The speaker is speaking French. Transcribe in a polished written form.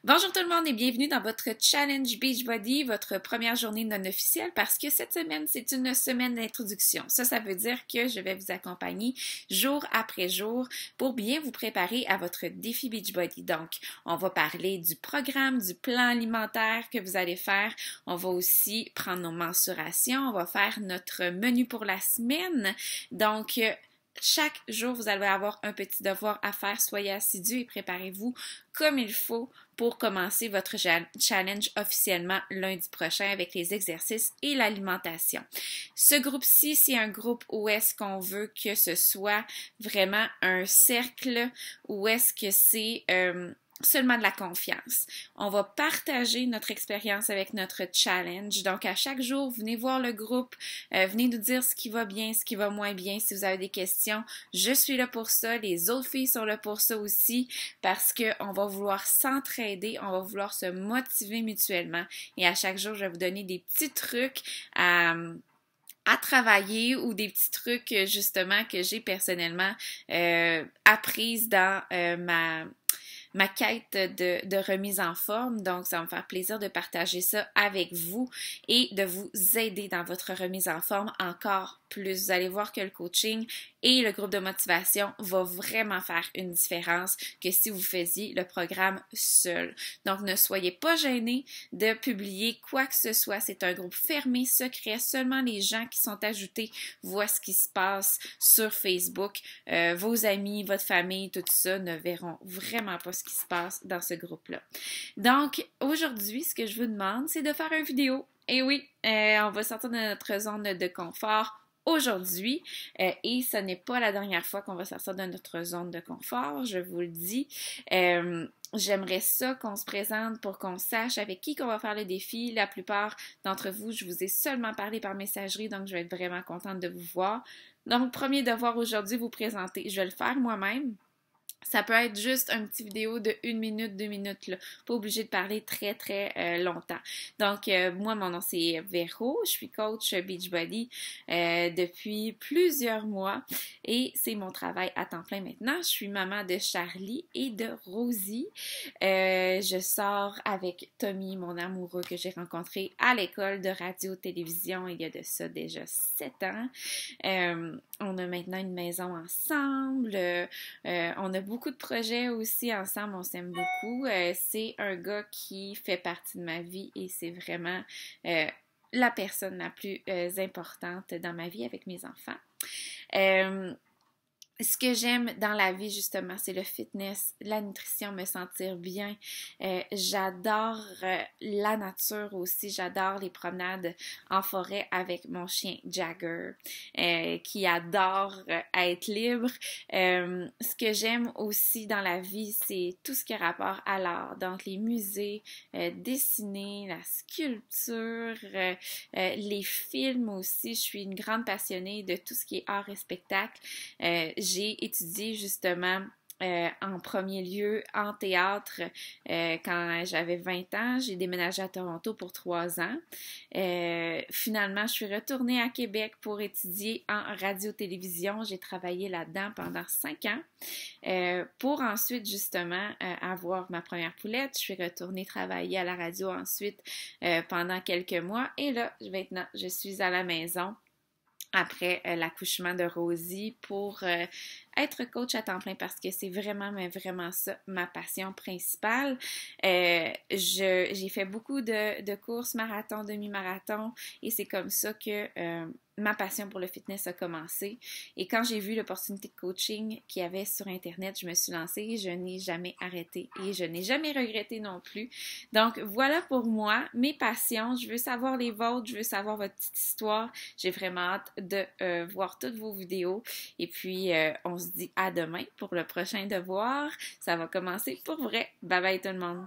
Bonjour tout le monde et bienvenue dans votre Challenge Beachbody, votre première journée non officielle parce que cette semaine, c'est une semaine d'introduction. Ça veut dire que je vais vous accompagner jour après jour pour bien vous préparer à votre défi Beachbody. Donc, on va parler du programme, du plan alimentaire que vous allez faire. On va aussi prendre nos mensurations. On va faire notre menu pour la semaine. Donc, chaque jour, vous allez avoir un petit devoir à faire. Soyez assidus et préparez-vous comme il faut pour commencer votre challenge officiellement lundi prochain avec les exercices et l'alimentation. Ce groupe-ci, c'est un groupe où est-ce qu'on veut que ce soit vraiment un cercle, où est-ce que c'est seulement de la confiance. On va partager notre expérience avec notre challenge. Donc, à chaque jour, venez voir le groupe, venez nous dire ce qui va bien, ce qui va moins bien. Si vous avez des questions, je suis là pour ça. Les autres filles sont là pour ça aussi parce qu'on va vouloir s'entraider, on va vouloir se motiver mutuellement. Et à chaque jour, je vais vous donner des petits trucs à travailler ou des petits trucs justement que j'ai personnellement apprises dans ma quête de remise en forme. Donc, ça va me faire plaisir de partager ça avec vous et de vous aider dans votre remise en forme encore plus. Vous allez voir que le coaching et le groupe de motivation va vraiment faire une différence que si vous faisiez le programme seul. Donc, ne soyez pas gênés de publier quoi que ce soit. C'est un groupe fermé, secret. Seulement les gens qui sont ajoutés voient ce qui se passe sur Facebook. Vos amis, votre famille, tout ça ne verront vraiment pas ce qui se passe dans ce groupe-là. Donc, aujourd'hui, ce que je vous demande, c'est de faire une vidéo. Et oui, on va sortir de notre zone de confort aujourd'hui et ce n'est pas la dernière fois qu'on va sortir de notre zone de confort, je vous le dis. J'aimerais ça qu'on se présente pour qu'on sache avec qui qu'on va faire le défi. La plupart d'entre vous, je vous ai seulement parlé par messagerie, donc je vais être vraiment contente de vous voir. Donc, premier devoir aujourd'hui, vous présenter. Je vais le faire moi-même. Ça peut être juste une petite vidéo de 1 minute, 2 minutes, là. Pas obligé de parler très longtemps. Donc, moi, mon nom c'est Véro, je suis coach Beachbody depuis plusieurs mois et c'est mon travail à temps plein maintenant. Je suis maman de Charlie et de Rosie. Je sors avec Tommy, mon amoureux que j'ai rencontré à l'école de radio-télévision il y a de ça déjà 7 ans. On a maintenant une maison ensemble. On a beaucoup de projets aussi ensemble, on s'aime beaucoup. C'est un gars qui fait partie de ma vie et c'est vraiment la personne la plus importante dans ma vie avec mes enfants. Ce que j'aime dans la vie, justement, c'est le fitness, la nutrition, me sentir bien. J'adore la nature aussi. J'adore les promenades en forêt avec mon chien Jagger, qui adore être libre. Ce que j'aime aussi dans la vie, c'est tout ce qui a rapport à l'art. Donc, les musées, dessiner, la sculpture, les films aussi. Je suis une grande passionnée de tout ce qui est art et spectacle. J'ai étudié justement en premier lieu en théâtre quand j'avais 20 ans. J'ai déménagé à Toronto pour 3 ans. Finalement, je suis retournée à Québec pour étudier en radio-télévision. J'ai travaillé là-dedans pendant 5 ans pour ensuite justement avoir ma première poulette. Je suis retournée travailler à la radio ensuite pendant quelques mois. Et là, maintenant, je suis à la maison après l'accouchement de Rosie pour être coach à temps plein parce que c'est vraiment, mais vraiment ça, ma passion principale. J'ai fait beaucoup de courses marathon, demi-marathon et c'est comme ça que ma passion pour le fitness a commencé. Et quand j'ai vu l'opportunité de coaching qu'il y avait sur Internet, je me suis lancée et je n'ai jamais arrêté et je n'ai jamais regretté non plus. Donc, voilà pour moi, mes passions. Je veux savoir les vôtres, je veux savoir votre petite histoire. J'ai vraiment hâte de voir toutes vos vidéos. Et puis, on se dit à demain pour le prochain devoir. Ça va commencer pour vrai. Bye bye tout le monde!